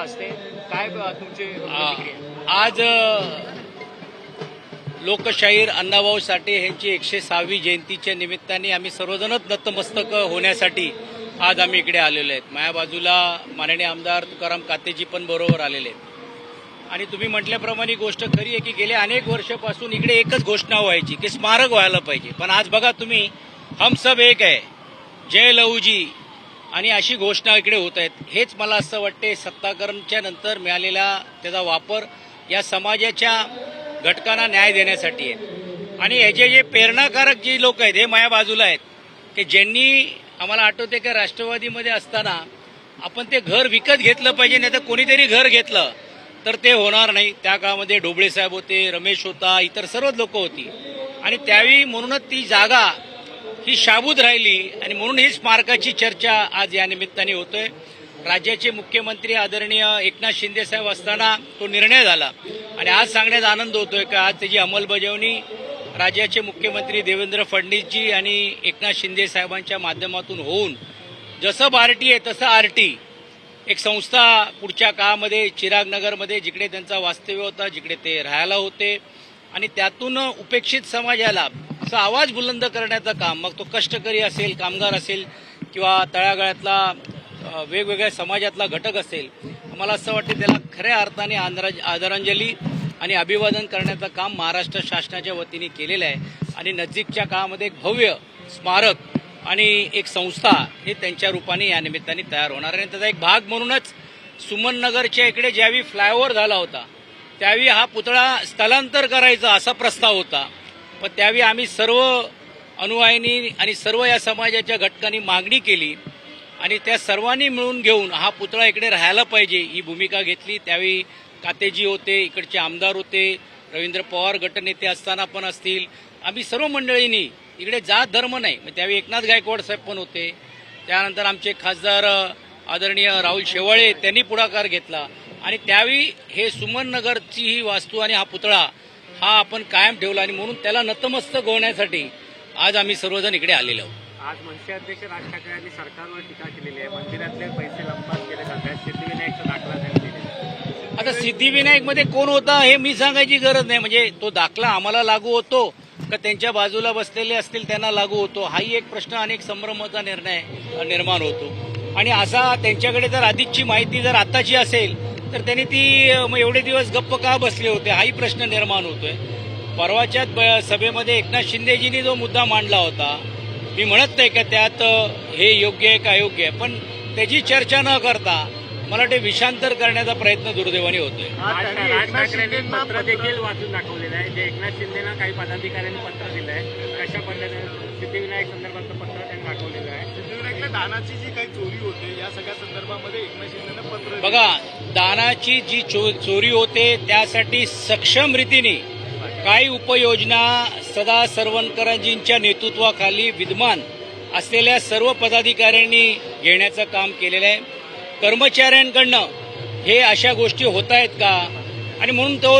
असते, काय तुमची प्रतिक्रिया? आज लोकशाहीर अण्णाभाऊ साठे यांची 106वी जयंतीच्या निमित्ताने आम्ही सर्वजणच नतमस्तक होण्यासाठी आज आम्ही इकडे आलेलो आहेत. माझ्या बाजूला माननीय आमदार तुकाराम कातेजी पण बरोबर आलेले आहेत. आणि तुम्ही म्हटल्याप्रमाणे गोष्ट खरी आहे की गेल्या अनेक वर्षापासून इकडे एकच घोषणा व्हायची की स्मारक व्हायला पाहिजे. पण आज बघा तुम्ही, हम सब एक आहे, जय लहूजी आणि अशी घोषणा इकडे होत आहेत. हेच मला असं वाटते सत्ताकरणच्या नंतर मिळालेला त्याचा वापर या समाजाच्या घटकांना न्याय देण्यासाठी आहे. आणि ह्याचे जे प्रेरणाकारक जी लोक आहेत हे माझ्या बाजूला आहेत की ज्यांनी आम्हाला आठवते की राष्ट्रवादीमध्ये असताना आपण ते घर विकत घेतलं पाहिजे, नाही तर कोणीतरी घर घेतलं तर ते होणार नाही. त्या काळामध्ये ढोबळे साहेब होते, रमेश होता, इतर सर्वच लोक होती आणि त्यावेळी म्हणूनच ती जागा ही शाबूत राहिली आणि म्हणून ही स्मारकाची चर्चा आज या निमित्ताने होतोय. राज्याचे मुख्यमंत्री आदरणीय एकनाथ शिंदे साहेब असताना तो निर्णय झाला आणि आज सांगण्यात आनंद होतोय की आज त्याची अंमलबजावणी राज्याचे मुख्यमंत्री देवेंद्र फडणवीसजी आणि एकनाथ शिंदे साहेबांच्या माध्यमातून होऊन जसं बार्टी आहे तसं आरटी एक संस्था पुढच्या काळामध्ये चिरागनगरमध्ये जिकडे त्यांचा वास्तव्य होता, जिकडे ते राहायला होते आणि त्यातून उपेक्षित समाजाला असा आवाज बुलंद करण्याचं काम, मग तो कष्टकरी असेल, कामगार असेल किंवा तळागाळातला वेगवेगळ्या समाजातला घटक असेल, मला असं वाटतं त्याला खऱ्या अर्थाने आदरांजली आणि अभिवादन करण्याचं काम महाराष्ट्र शासनाच्या वतीने केलेलं आहे. आणि नजीकच्या काळामध्ये एक भव्य स्मारक आणि एक संस्था हे त्यांच्या रूपाने या निमित्ताने तयार होणार आहे. त्याचा एक भाग म्हणूनच सुमननगरच्या इकडे ज्यावेळी फ्लायओव्हर झाला होता त्यावेळी हा पुतळा स्थलांतर करायचा असा प्रस्ताव होता. पण त्यावेळी आम्ही सर्व अनुयायांनी आणि सर्व या समाजाच्या घटकांनी मागणी केली आणि त्या सर्वांनी मिळून घेऊन हा पुतळा इकडे राहायला पाहिजे ही भूमिका घेतली. त्यावेळी कातेजी होते, इकडचे आमदार होते, रवींद्र पवार गटनेते असताना पण असतील, आम्ही सर्व मंडळींनी इकडे जात धर्म नाही, त्यावेळी एकनाथ गायकवाड साहेब पण होते, त्यानंतर आमचे खासदार आदरणीय राहुल शेवाळे त्यांनी पुढाकार घेतला आणि त्यावेळी हे सुमननगरची ही वास्तू आणि हा पुतळा हा आपण कायम ठेवला आणि म्हणून त्याला नतमस्तक होण्यासाठी आज आम्ही सर्वजण इकडे आलेलो आहोत. आज मनसे अध्यक्ष राज ठाकरे यांनी सरकारवर टीका केलेली आहे, मंदिरातले पैसे लंपास केले जात आहेत, सिद्धिविनायकचा दाखला त्यांनी दिलेला. आता सिद्धिविनायकमध्ये कोण होता हे मी सांगायची गरज नाही, म्हणजे तो दाखला आम्हाला लागू होतो का त्यांच्या बाजूला बसलेले असतील त्यांना लागू होतो, हाही एक प्रश्न अनेक संभ्रमाचा निर्णय निर्माण होतो. आणि असा त्यांच्याकडे जर अधिकची माहिती जर आताची असेल तर त्यांनी ती एवढे दिवस गप्प का बसले होते हाही प्रश्न निर्माण होतोय. परवाच्या सभेमध्ये एकनाथ शिंदेजींनी जो मुद्दा मांडला होता, मी म्हणत नाही का त्यात हे योग्य आहे का अयोग्य आहे, पण त्याची चर्चा न करता मला ते विषांतर करण्याचा प्रयत्न दुर्दैवाने होतोय. राज ठाकरेंनी पत्र देखील वाचून दाखवलेलं आहे, जे एकनाथ शिंदेना काही पदाधिकाऱ्यांनी पत्र दिलं आहे, कशा पद्धतीने सिद्धिविनायक संदर्भातलं पत्र त्यांनी दाखवलेलं आहे. सिद्धिविनायकला दानाची जी काही चोरी होते या सगळ्या संदर्भामध्ये एकनाथ शिंदेनं पत्र बघा, दानाची जी चोरी होते त्यासाठी सक्षम रीतीने काही उपाययोजना सदा सरवणकरजींच्या नेतृत्वाखाली विद्यमान असलेल्या सर्व पदाधिकाऱ्यांनी घेण्याचं काम केलेलं आहे. कर्मचाऱ्यांकडनं हे अशा गोष्टी होत आहेत का आणि म्हणून तो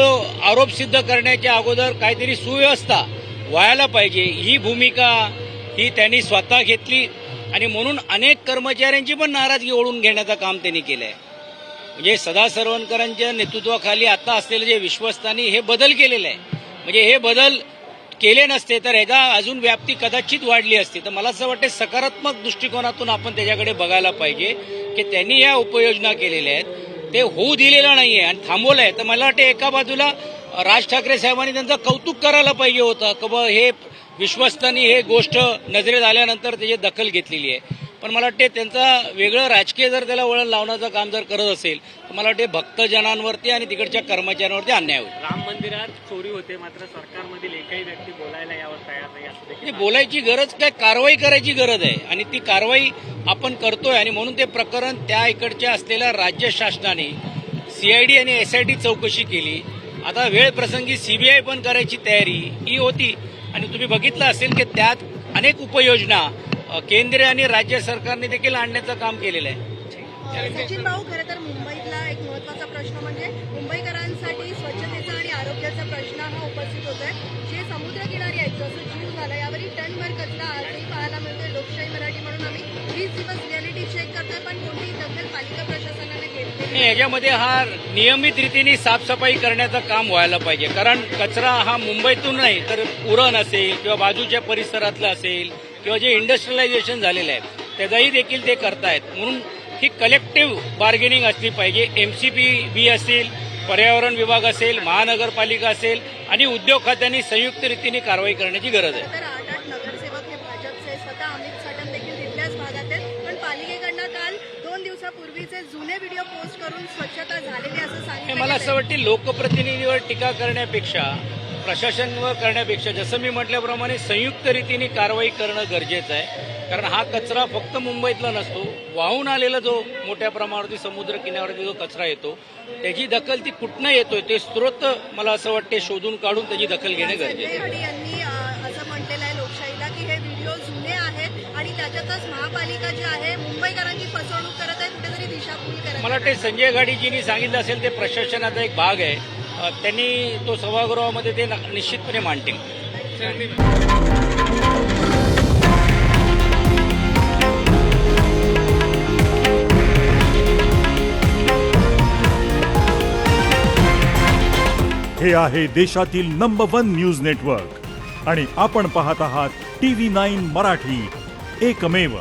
आरोप सिद्ध करण्याच्या अगोदर काहीतरी सुव्यवस्था व्हायला पाहिजे ही भूमिका ही त्यांनी स्वतः घेतली आणि म्हणून अनेक कर्मचाऱ्यांची पण नाराजगी ओढून घेण्याचं काम त्यांनी केलं आहे. म्हणजे सदा सरवणकरांच्या नेतृत्वाखाली आता असलेले जे विश्वस्तांनी हे बदल केलेले आहे, म्हणजे हे बदल केले नसते तर ह्याचा अजून व्याप्ती कदाचित वाढली असती. तर मला असं वाटतं सकारात्मक दृष्टिकोनातून आपण त्याच्याकडे बघायला पाहिजे की त्यांनी या उपाययोजना केलेल्या आहेत, ते होऊ दिलेलं नाहीये आणि थांबवलं आहे. तर मला वाटतं एका बाजूला राज ठाकरे साहेबांनी त्यांचं कौतुक करायला पाहिजे होतं की बा हे विश्वस्तांनी हे गोष्ट नजरेत आल्यानंतर त्याची दखल घेतलेली आहे. पण मला वाटते त्यांचा वेगळं राजकीय जर त्याला वळण लावण्याचं काम जर करत असेल तर मला वाटते भक्तजनांवरती आणि तिकडच्या कर्मचाऱ्यांवरती अन्याय होईल. राम मंदिरात चोरी होते मात्र सरकारमधील एकही व्यक्ती बोलायला यावर तयार नाही असं देखील बोलायची गरज काय, कारवाई करायची गरज आहे आणि ती कारवाई आपण करतोय आणि म्हणून ते प्रकरण त्या इकडच्या असलेल्या राज्य शासनाने CID आणि SIT चौकशी केली. आता वेळ प्रसंगी CBI पण करायची तयारी ही होती आणि तुम्ही बघितलं असेल की त्यात अनेक उपाययोजना केंद्र आणि राज्य सरकारने देखील आणण्याचं काम केलेलं आहे. सचिन भाऊ, खरं तर मुंबईतला एक महत्वाचा प्रश्न म्हणजे मुंबईकरांसाठी स्वच्छतेचा आणि आरोग्याचा प्रश्न हा उपस्थित होतोय. जे समुद्रकिनारी आहेत जसं जीव झाला यावरील टनभर कचरा आजही पाहायला मिळतोय. लोकशाही मराठी म्हणून आम्ही 20 दिवस रिअलिटी चेक करतोय पण कोणतीही दखल पालिका प्रशासनाने घेतली आणि याच्यामध्ये हा नियमित रीतीने साफसफाई करण्याचं काम व्हायला पाहिजे. कारण कचरा हा मुंबईतून नाही तर उरण असेल किंवा बाजूच्या परिसरातलं असेल किंवा जे इंडस्ट्रियलायझेशन झालेलं आहे त्याचाही देखील ते करतायत. म्हणून ही कलेक्टिव्ह बार्गेनिंग असली पाहिजे. MCPB असेल, पर्यावरण विभाग असेल, महानगरपालिका असेल आणि उद्योग खात्यांनी संयुक्त रीतीने कारवाई करण्याची गरज आहे. तर 8 नगरसेवक हे भाजपचे, स्वतः अमित साटम देखील तिथल्याच भागात आहेत. पण पालिकेकडनं काल 2 दिवसापूर्वीचे जुने व्हिडिओ पोस्ट करून स्वच्छता झालेली असं सांगितलं मला असं गेलंय. वाटतं लोकप्रतिनिधीवर टीका करण्यापेक्षा, प्रशासनावर करण्यापेक्षा जसं मी म्हटल्याप्रमाणे संयुक्त रीतीने कारवाई करणं गरजेचं आहे. कारण हा कचरा फक्त मुंबईतला नसतो, वाहून आलेला जो मोठ्या प्रमाणावरती समुद्र किनाऱ्यावरती जो कचरा येतो त्याची दखल ती कुठनं येतोय ते स्रोत मला असं वाटते शोधून काढून त्याची दखल घेणे गरजेचे संजय आहे. गाडी यांनी असं म्हटलेलं आहे लोकशाहीला की हे व्हिडिओ जुने आहेत आणि त्याच्यातच महापालिका जी आहे मुंबईकरांची फसवणूक करत आहे, कुठेतरी दिशाभूल करत मला वाटते संजय गाडीजींनी सांगितलं असेल ते प्रशासनाचा एक भाग आहे. त्यांनी तो सभागृहामध्ये ते निश्चितपणे मांडतील. हे आहे देशातील नंबर 1 न्यूज नेटवर्क आणि आपण पाहत आहात TV9 मराठी, एकमेव.